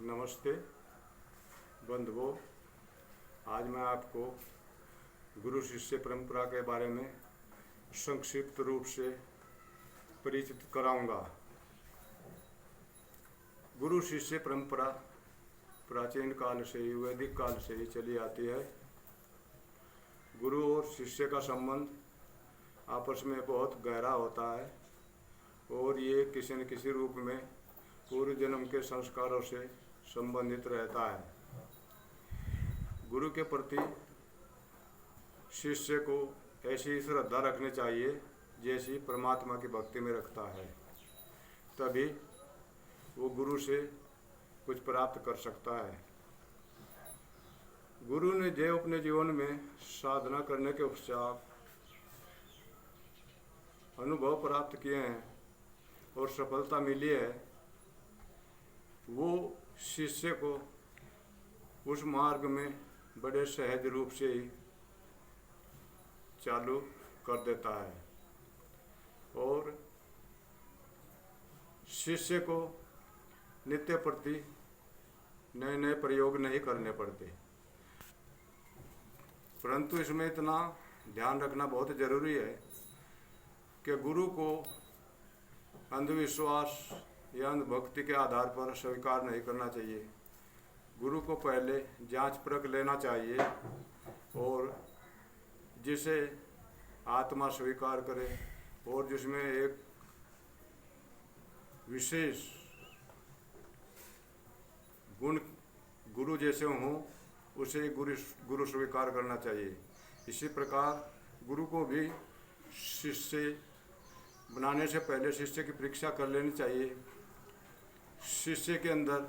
नमस्ते बंधुओं, आज मैं आपको गुरु शिष्य परंपरा के बारे में संक्षिप्त रूप से परिचित कराऊंगा। गुरु शिष्य परंपरा प्राचीन काल से ही, वैदिक काल से ही चली आती है। गुरु और शिष्य का संबंध आपस में बहुत गहरा होता है और ये किसी न किसी रूप में पूर्व जन्म के संस्कारों से संबंधित रहता है। गुरु के प्रति शिष्य को ऐसी श्रद्धा रखनी चाहिए जैसी परमात्मा की भक्ति में रखता है, तभी वो गुरु से कुछ प्राप्त कर सकता है। गुरु ने जो अपने जीवन में साधना करने के पश्चात अनुभव प्राप्त किए हैं और सफलता मिली है, वो शिष्य को उस मार्ग में बड़े सहज रूप से ही चालू कर देता है और शिष्य को नित्य प्रति नए नए प्रयोग नहीं करने पड़ते। परंतु इसमें इतना ध्यान रखना बहुत जरूरी है कि गुरु को अंधविश्वास या अंधभक्ति के आधार पर स्वीकार नहीं करना चाहिए। गुरु को पहले जांच परख लेना चाहिए और जिसे आत्मा स्वीकार करे और जिसमें एक विशेष गुण गुरु जैसे हों, उसे गुरु स्वीकार करना चाहिए। इसी प्रकार गुरु को भी शिष्य बनाने से पहले शिष्य की परीक्षा कर लेनी चाहिए। शिष्य के अंदर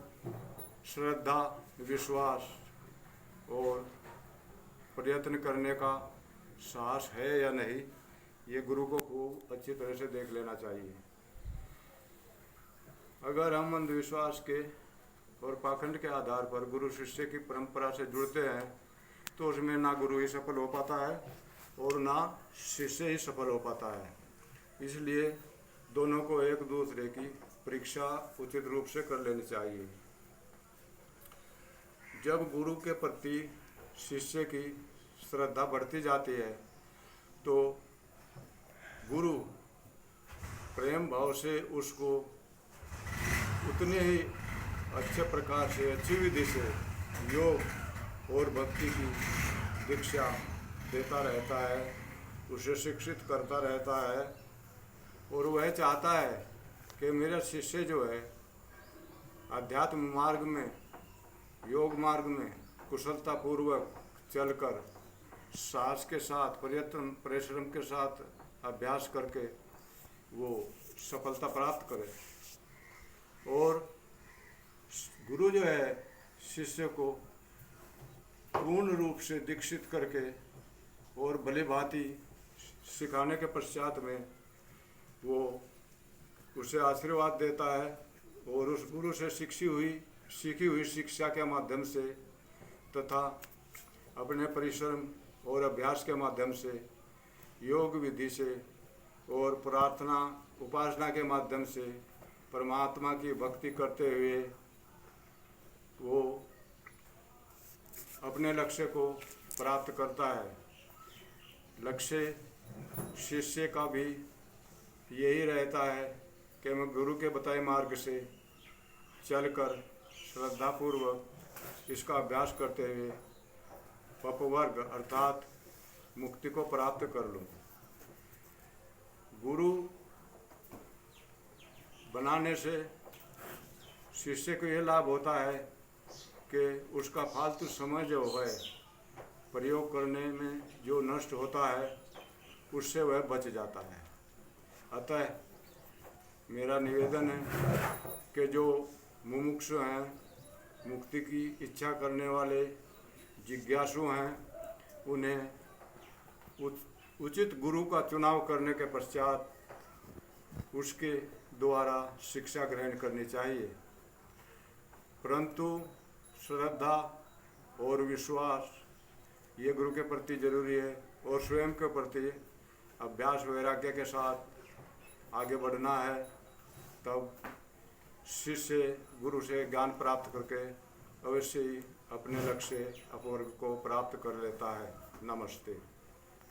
श्रद्धा, विश्वास और प्रयत्न करने का साहस है या नहीं, ये गुरु को खूब अच्छी तरह से देख लेना चाहिए। अगर हम अंधविश्वास के और पाखंड के आधार पर गुरु शिष्य की परंपरा से जुड़ते हैं तो उसमें ना गुरु ही सफल हो पाता है और ना शिष्य ही सफल हो पाता है। इसलिए दोनों को एक दूसरे की परीक्षा उचित रूप से कर लेनी चाहिए। जब गुरु के प्रति शिष्य की श्रद्धा बढ़ती जाती है तो गुरु प्रेम भाव से उसको उतने ही अच्छे प्रकार से, अच्छी विधि से योग और भक्ति की दीक्षा देता रहता है, उसे शिक्षित करता रहता है और वह चाहता है कि मेरा शिष्य जो है अध्यात्म मार्ग में, योग मार्ग में कुशलता पूर्वक चलकर साहस के साथ, प्रयत्न परिश्रम के साथ अभ्यास करके वो सफलता प्राप्त करे। और गुरु जो है शिष्य को पूर्ण रूप से दीक्षित करके और भली भांति सिखाने के पश्चात में वो उसे आशीर्वाद देता है और उस गुरु से सीखी हुई शिक्षा के माध्यम से तथा अपने परिश्रम और अभ्यास के माध्यम से, योग विधि से और प्रार्थना उपासना के माध्यम से परमात्मा की भक्ति करते हुए वो अपने लक्ष्य को प्राप्त करता है। लक्ष्य शिष्य का भी यही रहता है कि मैं गुरु के बताए मार्ग से चलकर श्रद्धापूर्वक इसका अभ्यास करते हुए अपवर्ग अर्थात मुक्ति को प्राप्त कर लूँ। गुरु बनाने से शिष्य को यह लाभ होता है कि उसका फालतू समय जो है प्रयोग करने में जो नष्ट होता है उससे वह बच जाता है। अतः मेरा निवेदन है कि जो मुमुक्षु हैं, मुक्ति की इच्छा करने वाले जिज्ञासु हैं, उन्हें उचित गुरु का चुनाव करने के पश्चात उसके द्वारा शिक्षा ग्रहण करनी चाहिए। परंतु श्रद्धा और विश्वास ये गुरु के प्रति जरूरी है और स्वयं के प्रति अभ्यास वैराग्य के साथ आगे बढ़ना है। तब शिष्य गुरु से ज्ञान प्राप्त करके अवश्य ही अपने लक्ष्य अपवर्ग को प्राप्त कर लेता है। नमस्ते।